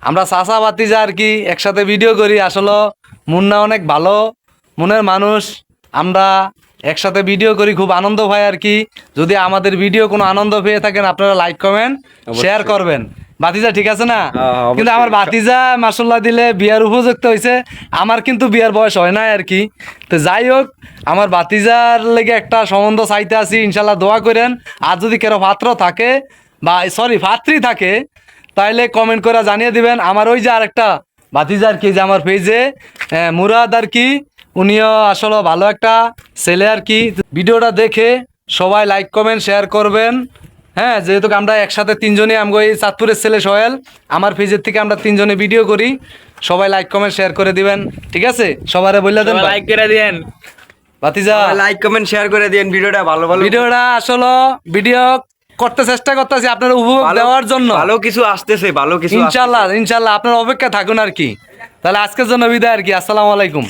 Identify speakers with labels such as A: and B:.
A: আমরা চাচা ভাতিজা আর কি একসাথে ভিডিও করি। আসলে মুন্না অনেক ভালো মনের মানুষ, আমরা একসাথে ভিডিও করি, খুব আনন্দ পাই আর কি। যদি আমাদের ভিডিও কোনো আনন্দ পেয়ে থাকেন আপনারা লাইক কমেন্ট শেয়ার করবেন। ভাতিজা ঠিক আছে না? কিন্তু আমার ভাতিজা মাশাআল্লাহ দিলে বিয়ার উপযুক্ত হয়েছে, আমার কিন্তু বিয়ার বয়স হয় নাই আর কি। তো যাই হোক, আমার ভাতিজার লেগে একটা সম্বন্ধ চাইতে আছি, ইনশাল্লাহ দোয়া করেন। আর যদি কেউ পাত্র থাকে বা সরি পাত্রী থাকে তাইলে কমেন্ট করে জানিয়ে দিবেন। আমার ওই যে আরেকটা ভাতিজা আর কি, যে আমার পেজে মুরাদ আর কি, উনিও আসলে ভালো একটা ছেলে আর কি। ভিডিওটা দেখে সবাই লাইক কমেন্ট শেয়ার করবেন। হ্যাঁ, যেহেতু আমরা একসাথে তিনজনই, আমগো এই চাঁদপুরের ছেলে সোহেল, আমার পেজের থেকে আমরা তিনজনে ভিডিও করি। সবাই লাইক কমেন্ট শেয়ার করে দিবেন, ঠিক আছে? সবারে বললে দেন
B: লাইক করে দেন
A: ভাতিজা,
C: লাইক কমেন্ট শেয়ার করে দিন ভিডিওটা ভালো ভালো।
A: ভিডিওটা আসলে ভিডিও করতে চেষ্টা করতেছি আপনার উপভোগ দেওয়ার জন্য।
C: ভালো কিছু আসতেছে, ভালো কিছু
A: ইনশাল্লাহ ইনশাল্লাহ আপনার অপেক্ষা থাকুন আর কি। তাহলে আজকের জন্য বিদায় আর কি। আসসালামু আলাইকুম।